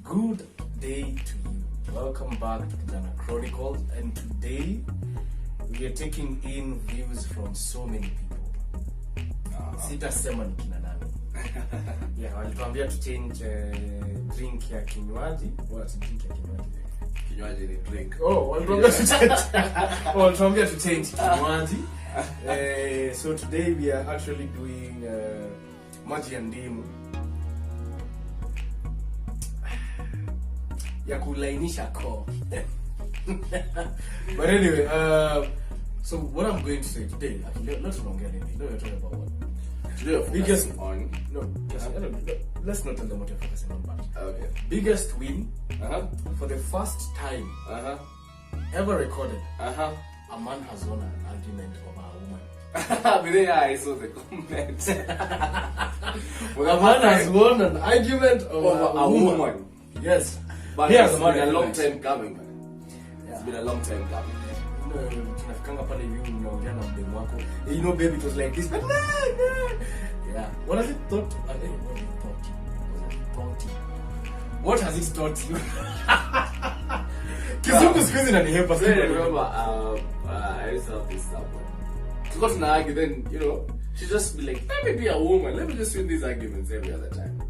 Good day to you. Welcome back to Kijana Chronicles, and today we are taking in views from so many people. Sitasema ni kina nani. Yeah, walituambia to change drink ya kinywaji. What drink ya kinywaji? Kinywaji ni drink. Oh, walituambia to change kinywaji. So today we are actually doing maji ya ndimu. Ya kulainisha koo. But anyway, so what I'm going to say today, actually, let's not get into it. We're talking about what? Today, biggest on. No, let's not tell them what you're focusing on. But Okay. biggest win for the first time ever recorded. A man has won an argument over a woman. But yeah, I saw the comment. A man has won an argument over a woman. Yes. But Here's it's the been a long explanation. time coming, man. It's been a long time coming. Tunafikanga pale hivi mnaongea na mdemu wako. You know, baby, it was like this, but yeah. What has it taught? What has it taught you? Kizungu siku hizi inanihepa I sana. remember, I used to have this someone. Because in an argument, then, you know, she'd just be like, let me be a woman. Let me just win these arguments every other time.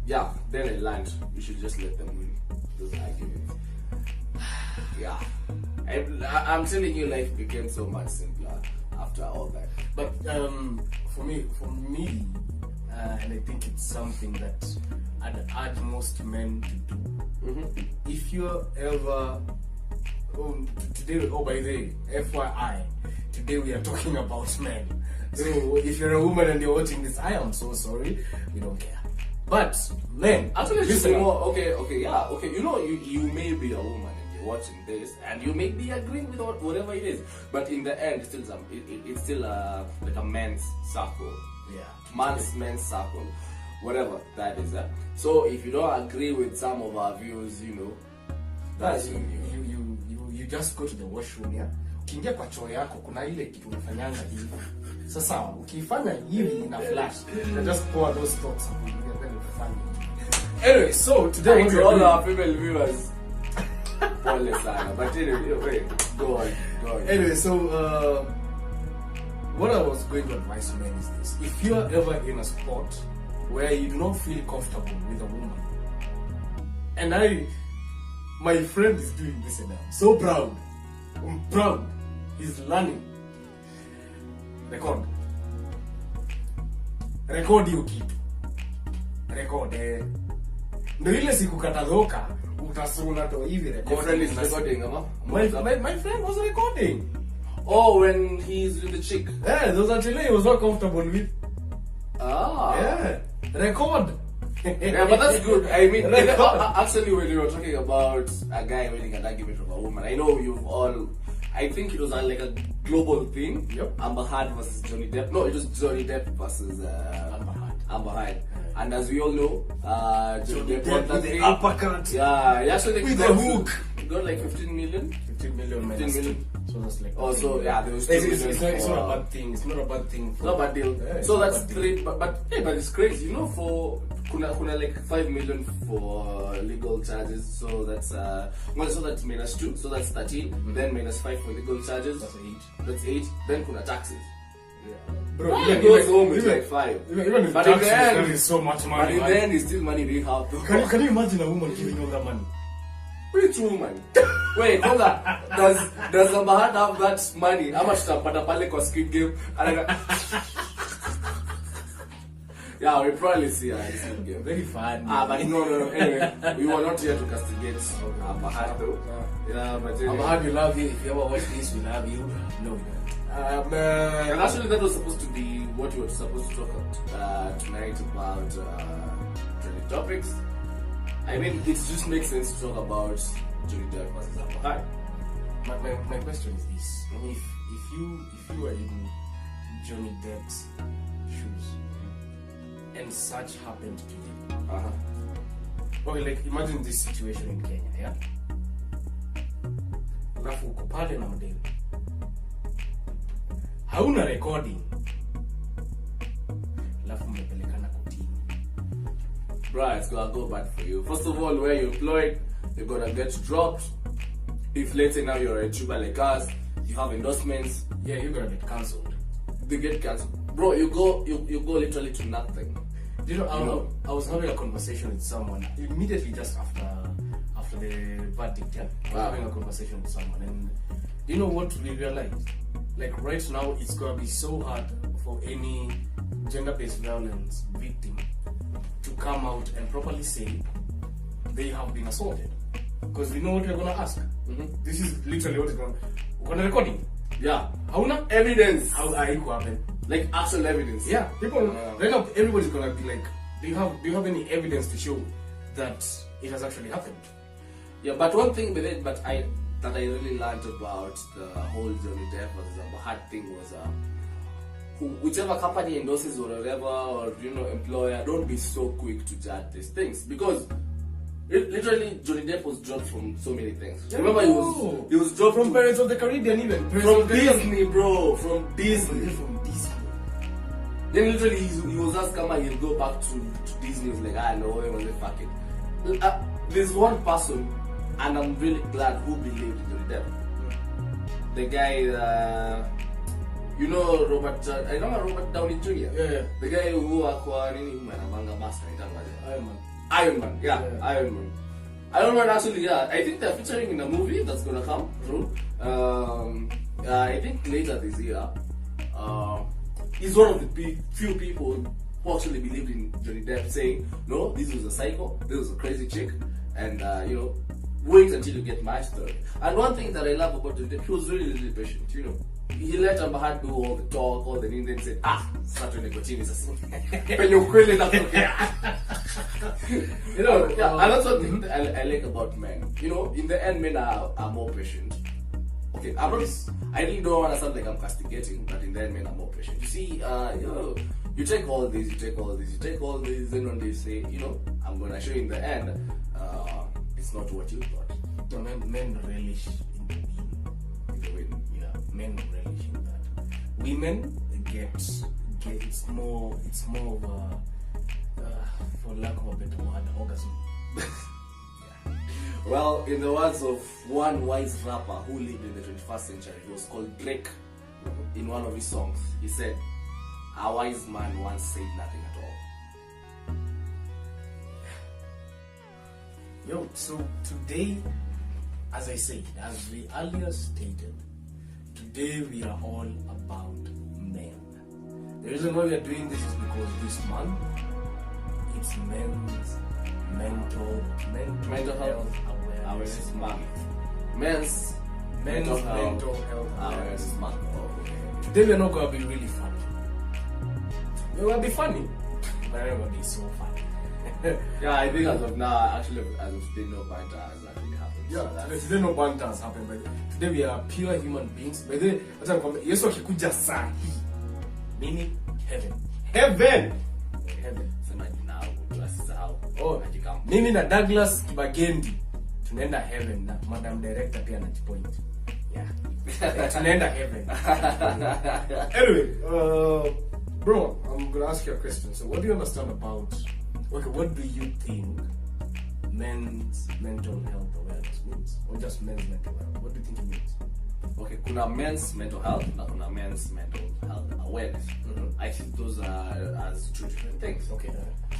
Yeah, then I learned you should just let them win those arguments. Yeah. I'm telling you, life became so much simpler after all that. But for me, and I think it's something that I'd urge most men to do. If you're ever today, by the way, FYI, today we are talking about men. So if you're a woman and you're watching this, I am so sorry. We don't care. But men, Actually, listen. okay. You know, you may be a woman and you're watching this, and you may be agreeing with whatever it is, but in the end, it's still like a men's circle. Yeah, Men's circle, whatever that is. So if you don't agree with some of our views, you know, that's you just go to the washroom, yeah. Ukiingia kwa choo yako kuna ile kitu unafanyanga hivi. Sasa ukifanya hivi ina flash. You just pour those thoughts and then fun. Anyway, so today to all our female viewers. But anyway, go on. Anyway, so what I was going to advise men is this: if you are ever in a spot where you do not feel comfortable with a woman, and my friend is doing this and I'm so proud. I'm proud. He's learning. Record hiyo kitu. Record ndio ile siku katadhoka utasuna to hivi record. Your friend is recording, ama? My friend was recording. Oh, when he's with the chick. Yeah, those actually he was not comfortable with. Yeah. Record. Yeah, but that's good. I mean, actually, when you were talking about a guy winning an argument from a woman, I know you've all. I think it was like a global thing. Yep. Amber Heard versus Johnny Depp. No, it was Johnny Depp versus Amber Heard. And as we all know, Johnny Depp won that the thing. uppercut. Yeah, he actually with the hook. He got like 15 million. 15 million. So that's like. Also, yeah, there was 2 it's million. it's not a bad thing. It's not a bad thing. Not a bad deal. Yeah, so that's 3. But it's crazy. You know, for kuna like 5 million for legal charges. So that's so that's minus 2. So that's 13. Then minus 5 for legal charges. That's 8. Then kuna taxes. Yeah. Bro, He goes home with like 5. Even if But taxes, in the end, that is so much money. But in the end, it's still money they have to. Can you imagine a woman giving all that money? Which woman? Wait, hold on. Does Amber Heard have that money? How much tapata pale kwa Squid Game? Yeah, we probably see her in Squid Game. Very fun. But no. Anyway, we were not here to castigate Amber Heard though. Yeah, but anyway. Amber Heard, we love you. If you ever watch this, we love you. No, we don't. And actually, that was supposed to be what we were supposed to talk about tonight about trending topics. I mean, it just makes sense to talk about Johnny Depp versus Amber Heard. My question is this: if you were in Johnny Depp's shoes and such happened to you, okay, like imagine this situation in Kenya, yeah? Alafu uko pale na mdemu, hauna recording, alafu mmepelekana kotini. Bruh, it's gonna go bad for you. First of all, where you're employed, you're gonna get dropped. If let's say now you're a tuber like us, you have endorsements, Yeah, you're gonna get cancelled. they get cancelled. Bro, you go literally to nothing. You know, I was having a conversation with someone immediately just after the verdict. Yeah, I was Wow. having a conversation with someone, and you know what we realized? Like right now, it's gonna be so hard for any gender-based violence victim to come out and properly say they have been assaulted, because we know what we're gonna ask. This is literally what is going. We're gonna recording. Yeah. How not Evidence. how are you happen? Like actual evidence. Yeah, people right now everybody's gonna be like, do you have any evidence to show that it has actually happened? Yeah, but one thing with it, I really learned about the whole Johnny Depp versus Amber Heard thing was whichever company endorses or whatever, or employer, don't be so quick to judge these things, because literally Johnny Depp was dropped from so many things. Yeah, Remember, he was dropped from Pirates of the Caribbean, even from Disney, bro, from Disney. From Disney. Then literally he was asked, come on, he'll go back to Disney. He was like, I know, fuck it. There's one person, and I'm really glad, who believed in Johnny Depp. The guy, Robert Downey Jr. Yeah. The guy who anabanga master Iron Man, yeah, Iron Man. Iron Man actually, yeah, I think they're featuring in a movie that's gonna come through. I think later this year. He's one of the few people who actually believed in Johnny Depp, saying, no, this was a psycho, this was a crazy chick, and wait until you get my story. And one thing that I love about Johnny Depp, he was really, really patient, He let Amber Heard do all the talk, all the thing, then said, sasa nikotini sasa. Penye ukweli natokea. And that's one thing that I like about men. In the end, men are more patient. Okay, I really don't want to sound like I'm castigating, but in the end, men are more patient. You see, you take all this, then one day you say, I'm gonna show you in the end, it's not what you thought. No, men relish in the win. Yeah, men relish in that. Women get it's more of a for lack of a better word, orgasm. Well, in the words of one wise rapper who lived in the 21st century, he was called Drake. In one of his songs, he said, a wise man once said nothing at all. Yo, so today, as I said, as we earlier stated, today we are all about men. The reason why we are doing this is because this month, it's men's mental health awareness month. Men's mental health awareness month. Today we're not going to be really funny. We're going to be funny, but we're not going to be so funny. Yeah, I think as of now, actually, as of today, no banter has actually happened. Yeah, today no banter has happened, but today we are pure human beings. By the way, Yesu akikuja saa hii, meaning heaven. Heaven! Sema jina yangu, tunasahau. Mimi na Douglas Kibagendi tunaenda heaven, na Madam Director pia anajipoint. Yeah. Tunaenda heaven. Anyway, bro, I'm gonna ask you a question. So what do you understand about, what do you think men's mental health awareness means? Or just men's mental health? What do you think it means? Okay, kuna men's mental health na kuna men's mental health awareness. I think those are as two different things. Okay.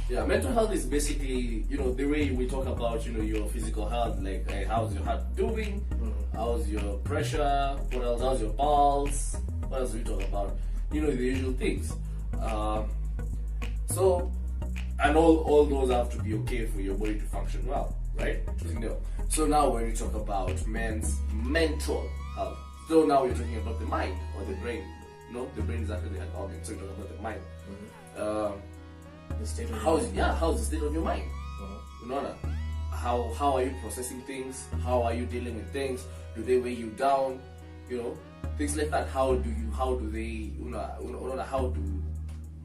Yeah, mental health is basically, the way we talk about, your physical health, like how's your heart doing, how's your pressure, what else, how's your pulse, what else do we talk about, the usual things. So, and all those have to be okay for your body to function well, right? So now when we talk about men's mental health, so now we're talking about the mind or the brain. No, the brain is actually an organ, so we're talking about the mind. The state of how's the state of your mind? How are you processing things? How are you dealing with things? Do they weigh you down? Things like that. How do they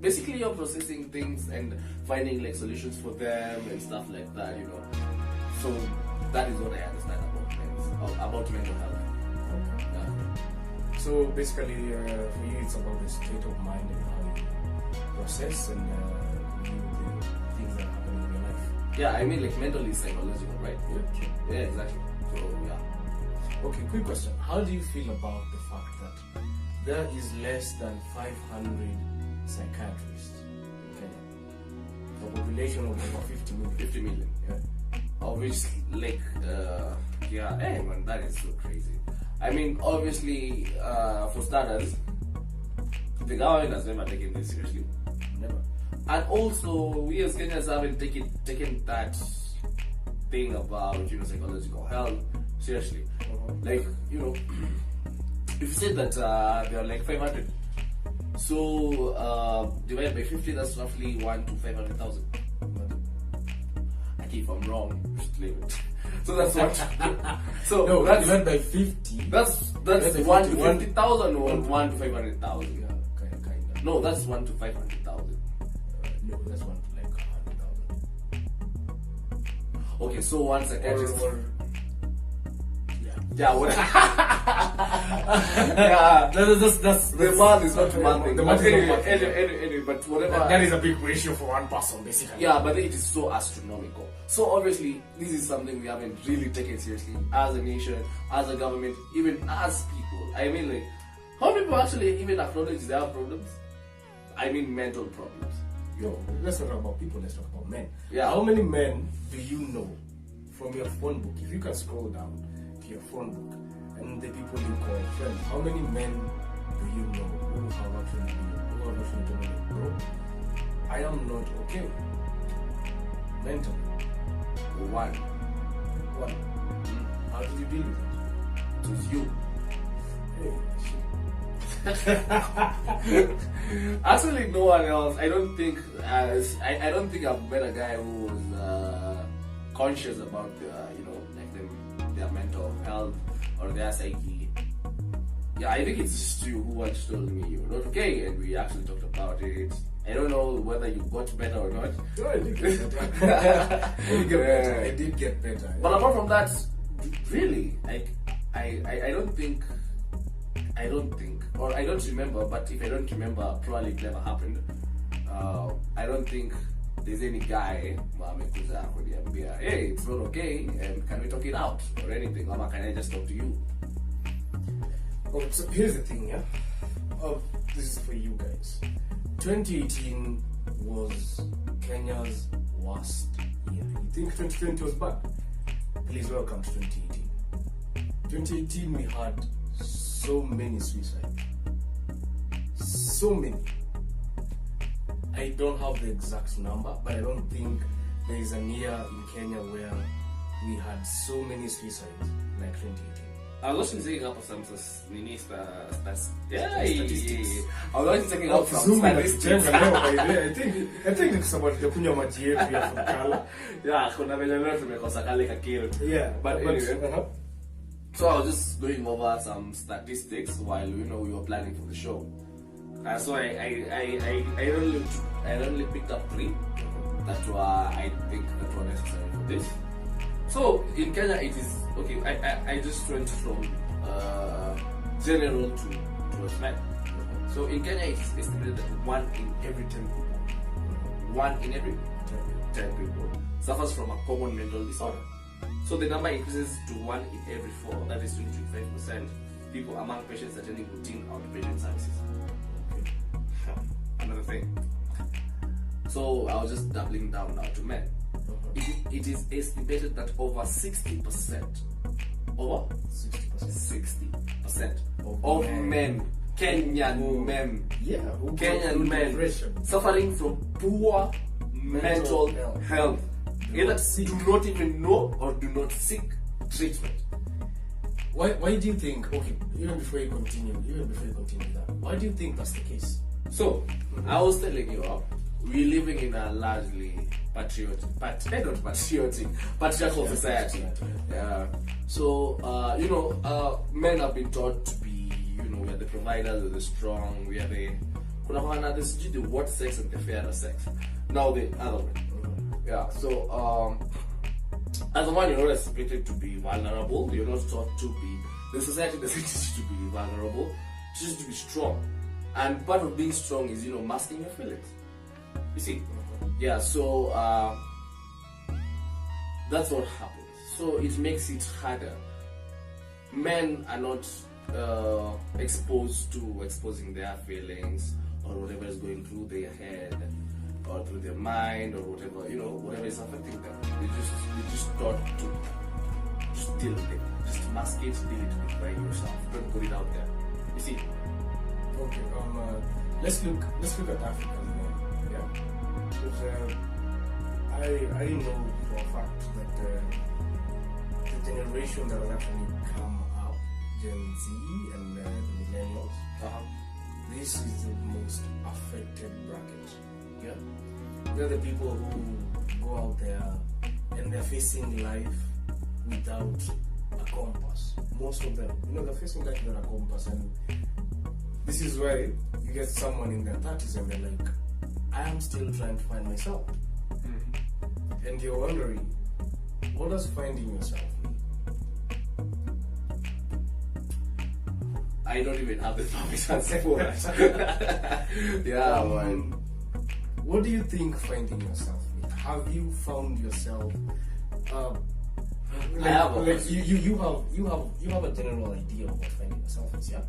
basically you're processing things and finding like solutions for them and stuff like that, So that is what I understand about mental health. Yeah. So basically, for you, it's about the state of mind and how you process and deal with the things that happen in your life. Yeah, I mean like mentally psychological, right? Yeah, true. Yeah, exactly. So yeah. Okay, quick question. How do you feel about the fact that there is less than 500 psychiatrists in Kenya? For a population of over 50 million. 50 million. Yeah. Of which, like, yeah, hey man, that is so crazy. I mean, obviously, for starters, the government has never taken this seriously. Never. And also, we as Kenyans haven't taken that thing about, you know, psychological health seriously. Like, you know, if you say that there are like 500, so divided by 50, that's roughly 1 to 500,000. Okay, if I'm wrong, just leave it. So that's what. So No, that's divided by 50. that's That's 1 to 50, 50,000 or 1 to 500,000. Yeah, kind of. No, that's 1 to 500,000. No, that's one to like 100,000. Okay, so one psychiatrist. Yeah. Yeah, what? Yeah, That's the math is not mathing. The But math is not anyway, mathing. anyway, but whatever. That is a big ratio for one person, basically. Yeah, but it is so astronomical. So obviously, this is something we haven't really taken seriously as a nation, as a government, even as people. I mean, like, how many people actually even acknowledge they have problems? I mean, mental problems. Yo, let's not talk about people, let's talk about men. Yeah. How many men do you know from your phone book? If you can scroll down to your phone book and the people you call friends, how many men do you know who have actually told me, bro, I am not okay mentally? One, How did you deal with it? it was you. Hey, shit. Actually, no one else. I don't think. I don't think I've met a guy who was conscious about you know, like their mental health or their psyche. Yeah, I think it's just you who once told me you're not okay, and we actually talked about it. I don't know whether you got better or not. No, I did get better. I did get better. But apart from that, really, like I don't think, or I don't remember. But if I don't remember, probably it never happened. I don't think there's any guy who amekuja kuniambia, hey, it's not okay, and can we talk it out or anything? Or can I just talk to you? Oh, so here's the thing, yeah. This is for you guys. 2018 was Kenya's worst year. You think 2020 was bad? Please welcome to 2018. 2018 we had so many suicides. So many. I don't have the exact number, but I don't think there is a year in Kenya where we had so many suicides like 2018. I was actually taking up some statistics. Yeah, Statistics. I was actually taking up some Zoom statistics. inatujenga leo by the way. I think ni kusema tutakunywa maji yetu ya fukala. Yeah, kuna vile leo tumekosa kale kakiro. Yeah, But anyway. uh-huh. So I was just going over some statistics while we were planning for the show. So I only picked up 3 that were I think that were necessary for this. So in Kenya it is okay. I just went from general to a smack. So in Kenya it is estimated that 1 in every 10 people, 1 in every 10 people suffers from a common mental disorder. So the number increases to 1 in every 4. That is 25% people among patients attending routine outpatient services. Okay. Another thing. So I was just doubling down now to men. It is estimated that over 60%, over 60% of men, Kenyan men, Yeah, Kenyan men depression. suffering from poor mental health, either do not even know or do not seek treatment. Why do you think? Okay, even before you continue that, why do you think that's the case? So I was telling you, we're living in a largely patriarchal society. Yeah. So men have been taught to be, we are the providers, we're the strong, we are the the what sex and the fairer sex. Now the other way. Yeah. So as a man, you're not expected to be vulnerable. You're not taught to be. The society doesn't teach you to be vulnerable. It teaches you to be strong. And part of being strong is masking your feelings. You see. Yeah, so That's what happens. So it makes it harder. Men are not exposed to exposing their feelings or whatever is going through their head or through their mind or whatever, whatever is affecting them. They just taught to just deal with it. Just mask it, deal it with by yourself. Don't put it out there. You see? Okay, let's look at Africa now. Yeah. Because I know for a fact that the generation that has actually come up, Gen Z and the millennials, this is the most affected bracket. Yeah. They're the people who go out there and they're facing life without a compass. Most of them, they're facing life without a compass, and this is why you get someone in their 30s and they're like, I am still trying to find myself. And you're wondering, what does finding yourself mean? I don't even have the perfect answer for that. Yeah, man. What do you think finding yourself means? Have you found yourself? You have a general idea of what finding yourself is, yeah?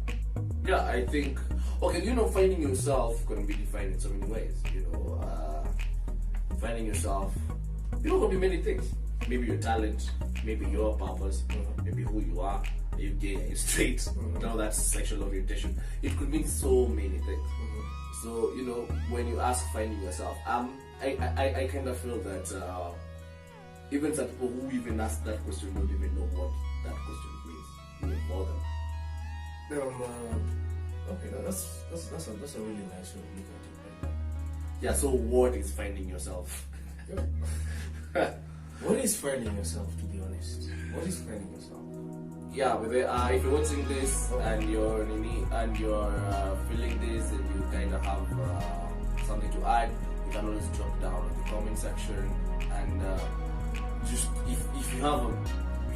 Yeah, I think. Okay, finding yourself can be defined in so many ways. Finding yourself, could be many things. Maybe your talent, maybe your purpose, maybe who you are. Are you gay? Are you straight? No, that's sexual orientation. It could mean so many things. So when you ask finding yourself, I kind of feel that even some people who even ask that question don't even know what that question means even for them. Okay, that's a really nice way to look at it. Right? Yeah. So what is finding yourself? What is finding yourself? To be honest, what is finding yourself? Yeah, but if you're watching this and you're feeling this and you kind of have something to add, you can always drop down in the comment section and just if you have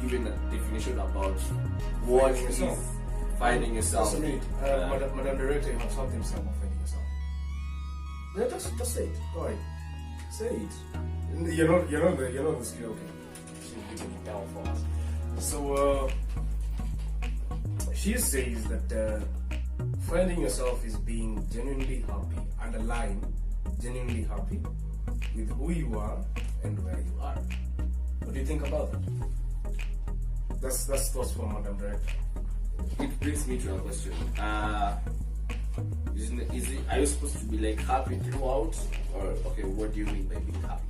even a definition about what is finding yourself. Madam Director, you have something to say about finding yourself. Yeah, just say it. Go ahead. Say it. You're not the skill. Okay. She's getting it down for us. So she says that finding yourself is being genuinely happy, underline genuinely happy with who you are and where you are. What do you think about that? That's thoughts from Madam Director. It brings me to a question. Are you supposed to be like happy throughout, or okay, what do you mean by being happy?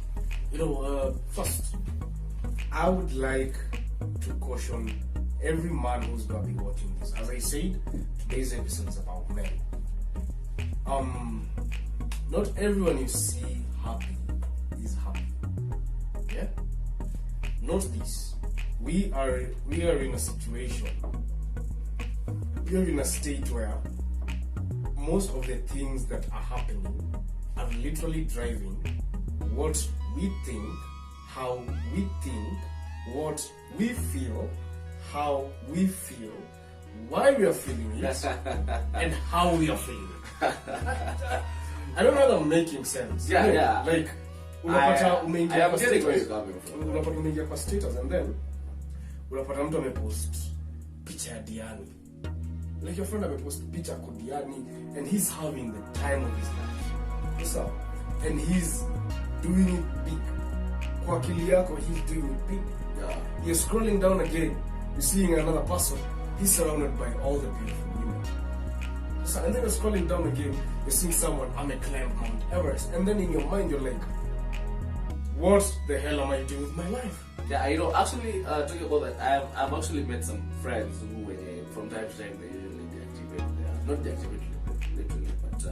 First, I would like to caution every man who's gonna be watching this. As I said, today's episode is about men. Not everyone you see happy is happy. Yeah? Note this. We are in a situation. We are in a state where most of the things that are happening are literally driving what we think, how we think, what we feel, how we feel, why we are feeling it, and how we are feeling it. I don't know if I'm making sense. Yeah. Like, I am getting where you're coming from. Unapata umeingia kwa status and then unapata mtu amepost picha ya Diani. Like your friend amepost picha kwa Diani and he's having the time of his life. What's up? And he's doing it big. Kwa akili yako, he's doing it big. Yeah. You're scrolling down again, you're seeing another person. He's surrounded by all the beautiful women. So, and then you're scrolling down again, you're seeing someone, I'm a climb Mount Everest. And then in your mind, you're like, what the hell am I doing with my life? Yeah, actually, talking about that, I've actually met some friends who, from time to time, they usually deactivate not deactivate literally, but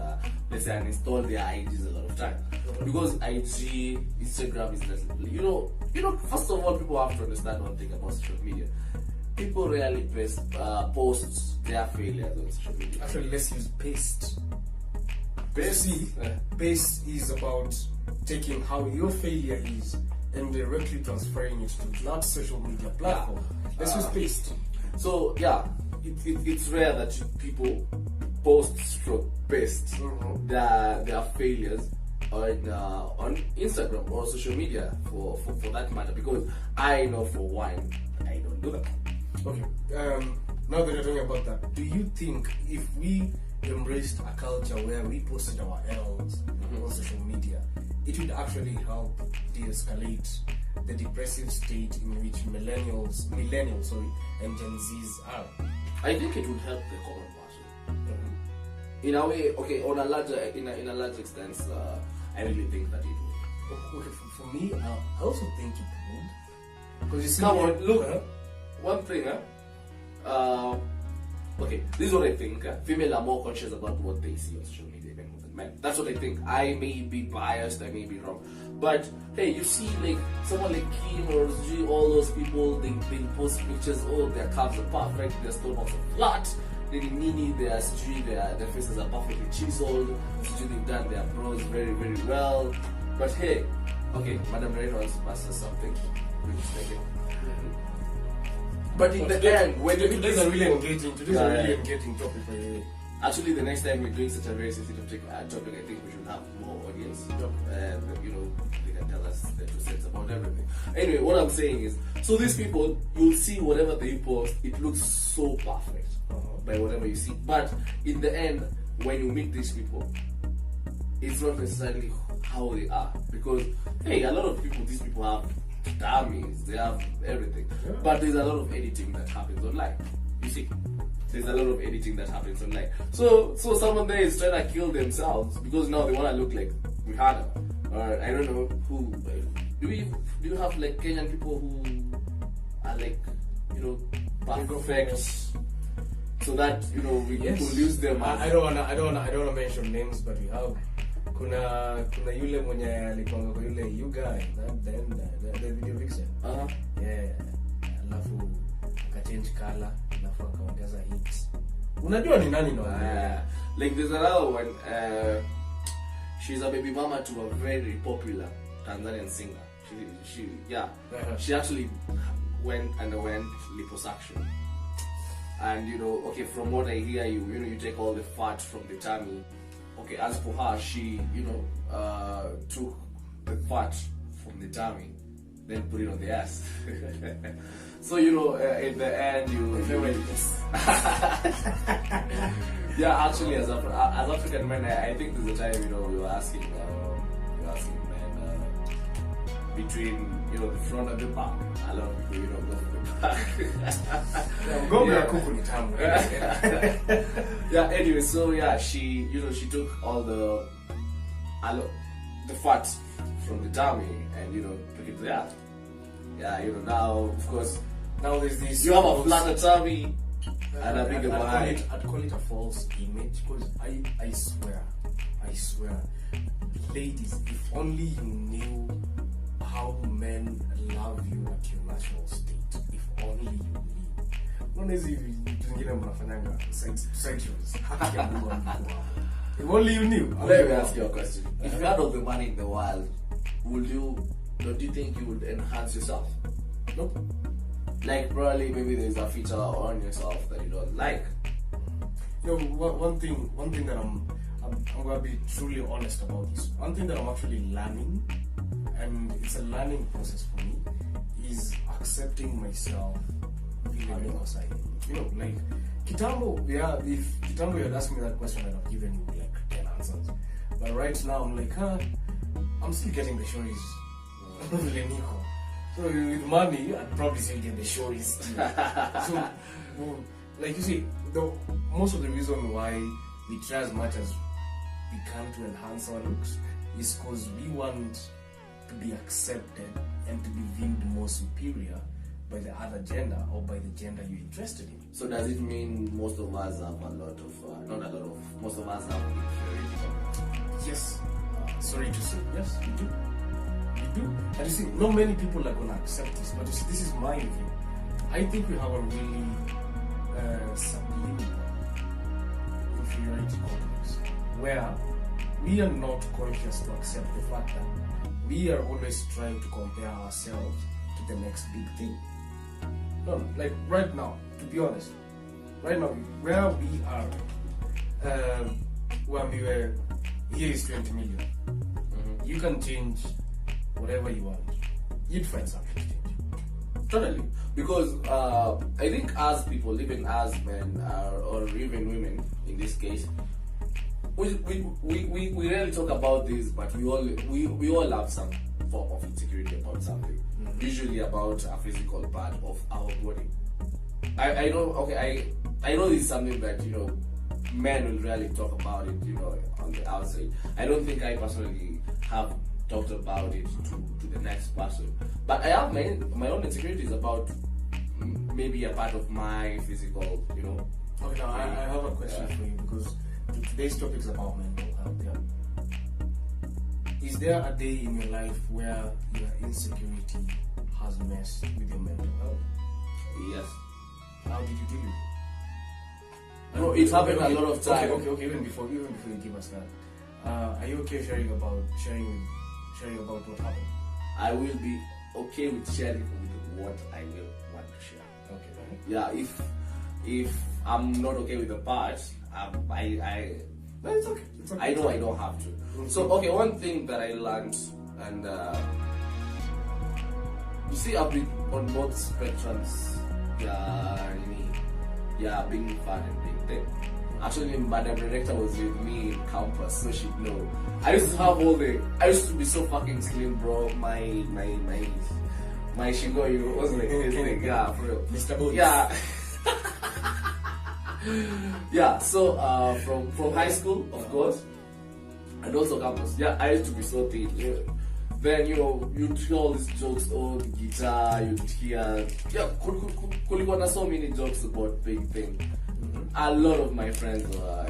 let's say uninstall their IDs a lot of time. Because IG, Instagram is first of all, people have to understand one thing about social media. People rarely post their failures on social media. Actually, let's use paste. Paste is about taking how your failure is and directly transferring it to that social media platform. Let's use paste. So yeah, it's rare that people post/paste their failures on Instagram or social media for that matter, because I know for one, I don't do that. Okay. Now that you're talking about that, do you think if we embraced a culture where we posted our L's on social media, it would actually help de-escalate the depressive state in which millennials, and Gen Zs are? I think it would help the common person. In a way, okay, on a larger, in a large extent, I really think that it would. Okay, for me, I also think it would. Because you see, come on, look, one thing, okay, this is what I think. Female are more conscious about what they see on social media than men. That's what I think. I may be biased, I may be wrong. But hey, you see like someone like Kim or G, all those people, they post pictures, oh, their calves are perfect, their stomachs are flat, they're mini, their faces are perfectly chiseled, they've done their brows very, very well. But hey, okay, Madam Rain wants to pass us something. But in the end, when today's a really engaging topic for you. Actually, the next time we're doing such a very sensitive topic, I think we should have more audience. And they can tell us their 2 cents about everything. Anyway, what I'm saying is, so these people, you'll see whatever they post, it looks so perfect by whatever you see. But in the end, when you meet these people, it's not necessarily how they are. Because hey, a lot of people, these people have dummies, they have everything. Yeah. But there's a lot of editing that happens online. You see? There's a lot of editing that happens online. So someone there is trying to kill themselves because now they want to look like Rihanna. Or I don't know who. Do you have like Kenyan people who are like, perfect, so that we could lose them? I don't wanna mention names, but we have kuna yule mwenye alikuanga kwa yule you guy the video vixen. Yeah. Alafu change color, alafu akaongeza hits. Unajua ni nani no? Like there's another one, she's a baby mama to a very popular Tanzanian singer. She actually underwent liposuction. And okay, from what I hear, you take all the fat from the tummy. Okay, as for her, she took the fat from the tummy, then put it on the ass. So in the end, yeah. Actually, as African men, I think there's a time we were asking men between the front and the back. A lot of people go for the back. Yeah. Anyway, so yeah, she took all the fat from the tummy and took it to the ass. Yeah, now of course. Now there's this. You have a flatter tummy and a bigger behind. I'd call it a false image because I swear, ladies, if only you knew how men love you at your natural state. If only you knew. Honestly, side shows. If only you knew. Let me ask you a question. If you had all the money in the world, don't you think you would enhance yourself? Nope. Like probably maybe there's a feature on yourself that you don't like. One thing that I'm gonna be truly honest about this. One thing that I'm actually learning, and it's a learning process for me, is accepting myself because like Kitambo, if Kitambo you had asked me that question, I'd have given you like 10 answers. But right now I'm like, I'm still getting the stories. So with money, I'd probably still get the stories. So, like you see, most of the reason why we try as much as we can to enhance our looks is because we want to be accepted and to be viewed more superior by the other gender or by the gender you're interested in. So does it mean most of us have most of us have inferiority? Yes. Sorry to say, yes, we do. And you see, not many people are gonna accept this, but you see, this is my view. I think we have a really subliminal inferiority complex where we are not conscious to accept the fact that we are always trying to compare ourselves to the next big thing. No, like right now, to be honest, right now, where we are, when we were, here is 20 million. you can change whatever you want. You'd find something to change. Totally. Because I think as people, even as men or even women in this case, we rarely talk about this, but we all have some form of insecurity about something. Usually about a physical part of our body. I know this is something that men will rarely talk about it, on the outside. I don't think I personally have talked about it to the next person. But I have my own insecurities about maybe a part of my physical, Okay, now I have a question for you, because today's topic is about mental health. Yeah? Is there a day in your life where your insecurity has messed with your mental health? Yes. How did you deal with it? No, it happened a lot of times. Okay. Even before you give us that, are you okay sharing about what happened? I will be okay with sharing with what I will want to share. Okay. Yeah, if I'm not okay with the part, No, it's okay. I know I don't have to. So okay, one thing that I learned, and you see, I've been on both spectrums. Yeah, being fun and being thin. Actually, Madam Director was with me in campus, so she'd know. I used to be so fucking slim, bro. My shigo was like this thing. Yeah, for real. Mr. Boots. Yeah. Yeah, so from high school, of course, and also campus. Yeah, I used to be so thin. Then you'd hear all these jokes on the guitar. You'd hear kulikuwa na so many jokes about being thin. A lot of my friends were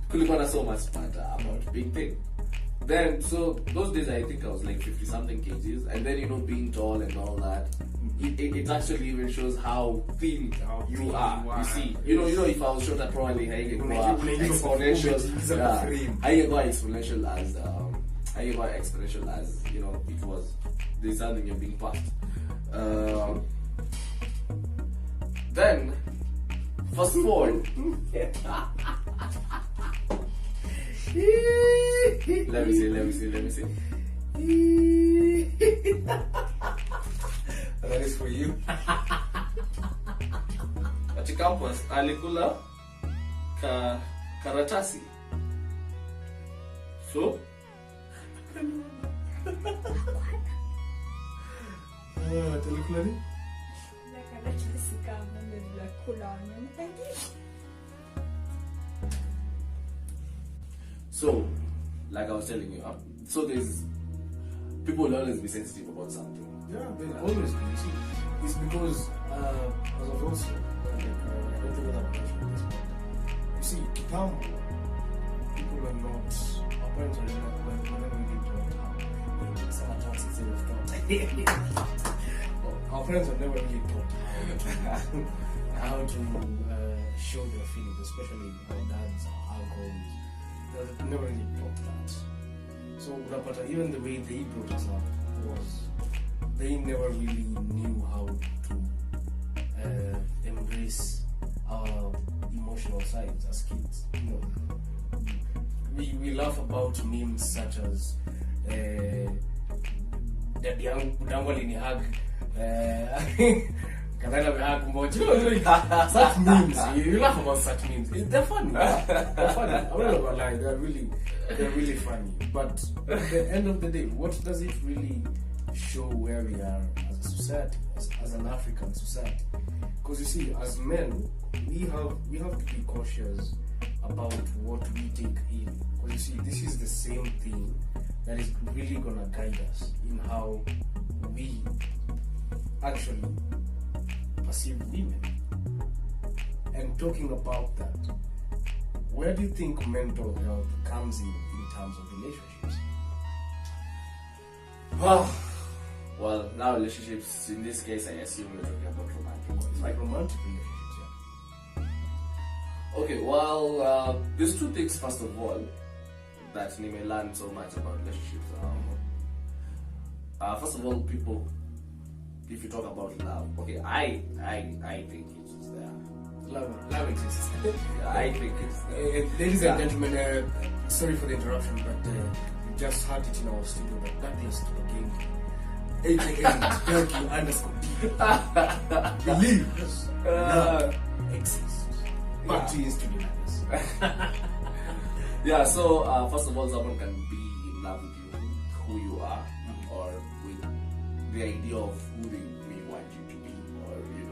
kulikuwa na so much banter about being thin. Then, so those days I think I was like 50 something kgs, and then being tall and all that, it actually even shows how thin you are. You see, if I was shorter, probably I can go exponential. I can go exponential as it was. There's something you're being passed. Then, fast forward. Let me see. That is for you. At campus, alikula karatasi. So? Alikula ni? Karatasi kama nilakula nyumbani. So, like I was telling you, so there's people will always be sensitive about something. Yeah, they always do. You see, it's because as I've also I don't think that mentioned this, but you see, kitambo, people were not. Our parents were not whenever we did taught some attacks instead of taught. Our parents were never really taught how to show their feelings, especially our dads, our uncles. They never really taught that. So, but even the way they brought us up was they never really knew how to embrace our emotional sides as kids. We laugh about memes such as Daddy yangu budangu alinihug kadhala amehug moja. Such memes, you laugh about such memes. They're funny. They're funny. I'm not gonna lie, they're really funny. But at the end of the day, what does it really show where we are as a society, as an African society? Because you see, as men, we have to be cautious about what we take in. Because you see, this is the same thing that is really gonna guide us in how we actually perceive women. And talking about that, where do you think mental health comes in terms of relationships? Well, now relationships, in this case, I assume we're talking about romantic ones. Like romantic relationships, yeah. Okay, well, there's two things, first of all, that you may learn so much about relationships. First of all, people, if you talk about love, okay, I think it's there. Love exists. Yeah, I think it's Ladies and gentlemen, sorry for the interruption, but we just heard it in our studio that Douglas again, aka_D believes love exists. Back to you, studio members. Yeah, so first of all, someone can be in love with you, who you are, or with the idea of who they want you to be, or you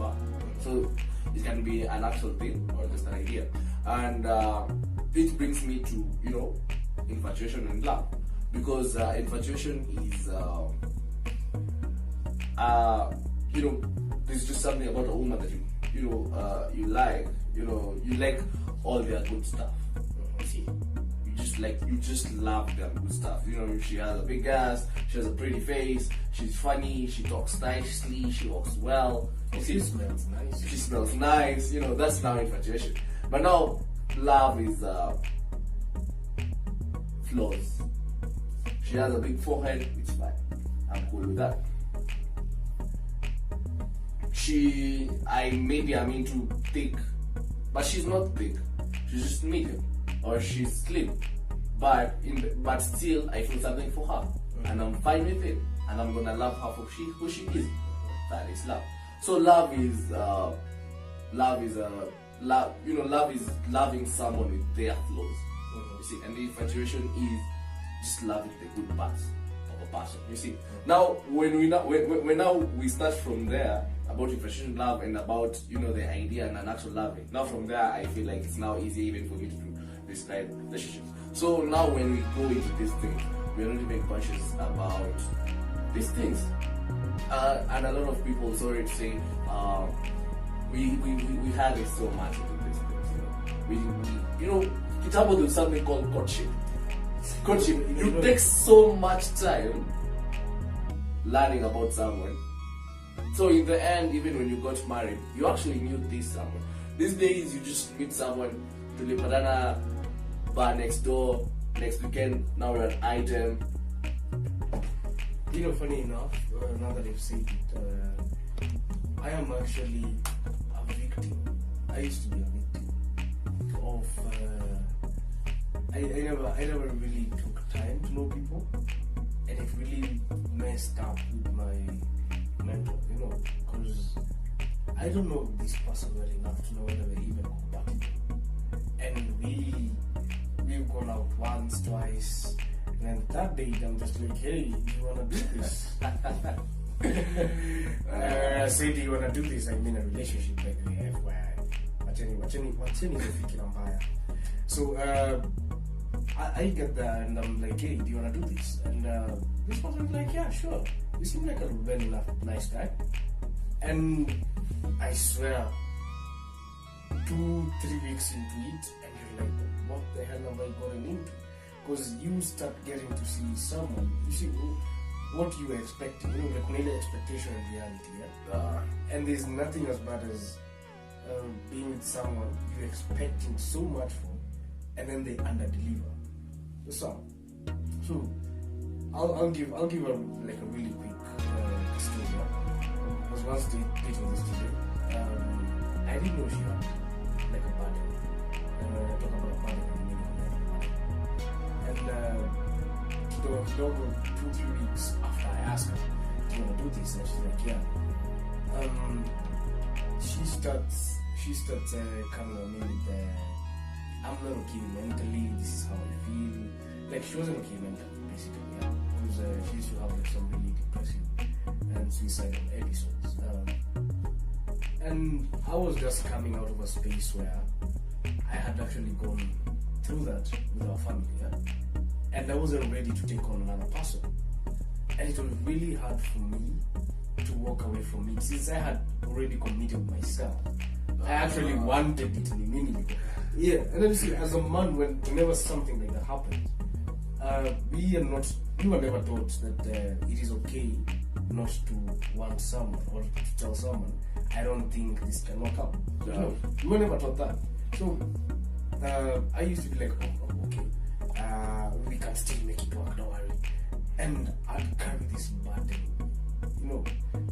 are. So it can be an actual thing or just an idea. And it brings me to infatuation and love, because infatuation is there's just something about a woman that you like. You like all their good stuff. See, you just love their good stuff. She has a big ass, she has a pretty face, she's funny, she talks nicely, she walks well. She smells nice. She smells nice. That's now infatuation. But now love is flaws. She has a big forehead, it's fine. I'm cool with that. I'm into thick, but she's not thick. She's just medium, or she's slim. But still, I feel something for her, and I'm fine with it, and I'm gonna love her for who she is. That is love. So love is loving someone with their flaws. You see, and the infatuation is just loving the good parts of a person. You see. Now when we start from there about infatuation, love, and about the idea and an actual loving. Now from there, I feel like it's now easy even for me to describe relationships. So now when we go into these things, we are not even conscious about these things. And a lot of people, sorry to say, we had it so much into these things. It's about with something called courtship. It takes so much time learning about someone. So in the end, even when you got married, you actually knew this someone. These days, you just meet someone, tulipatana bar next door, next weekend, now we're an item. Funny enough, now that I've said it, I am actually a victim. I used to be a victim of. I never really took time to know people, and it really messed up with my mental, because I don't know this person well enough to know whether we're even compatible. And we've gone out once, twice. And then that date, I'm just like, hey, do you want to do this? I say, do you want to do this? I'm in a relationship, by the way, FYI. Wacheni kufikira mbaya. So, I get there and I'm like, hey, do you want to do this? And this person's like, yeah, sure. You seem like a very nice guy. And I swear, 2-3 weeks into it, and you're like, what the hell am I going into? Because you start getting to see someone, you see what you were expecting, like neither expectation and reality, yeah? And there's nothing as bad as being with someone you're expecting so much from, and then they underdeliver. So I'll give a really quick story. I was once dating this today. I didn't know she had like a burden. I talk about a burden in a minute. And 2-3 weeks after I asked her, do you want to do this? And she's like, yeah. She starts coming on me with I'm not okay mentally, this is how I feel. Like, she wasn't okay mentally, basically, yeah. Because she used to have like some really depressive and suicidal episodes. And I was just coming out of a space where I had actually gone through that with our family, yeah. And I wasn't ready to take on another person. And it was really hard for me to walk away from it since I had already committed myself. I actually wanted it in the minute. Yeah, and then you see, as a man, whenever something like that happens, we were never taught that it is okay not to want someone or to tell someone, I don't think this can work out. No, we were never taught that. So I used to be like, oh okay, we can still make it work, don't worry. And I'd carry this burden,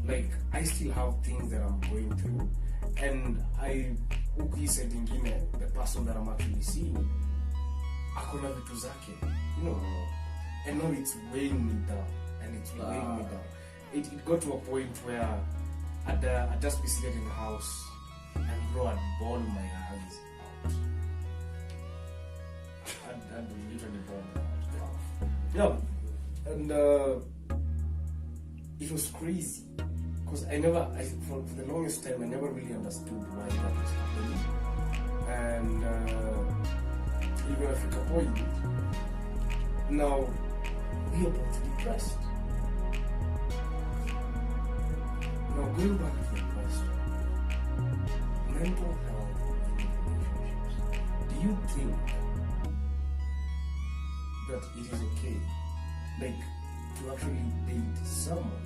like I still have things that I'm going through, And huku hii side ingine, the person that I'm actually seeing, akona vitu zake, you know, and now it's weighing me down, and it's weighing me down. It got to a point where I'd just be sitting in the house, and bro, I'd bawl my eyes out. I'd literally bawl my eyes out. Yeah, and it was crazy. Because for the longest time, I never really understood why that was happening. And even if it's a point, now we are both depressed. Now, going back to the question, mental health in relationships, do you think that it is okay, like, to actually date someone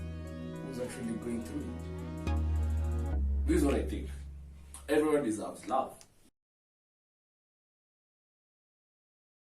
who's actually going through it? This is what I think. Everyone deserves love.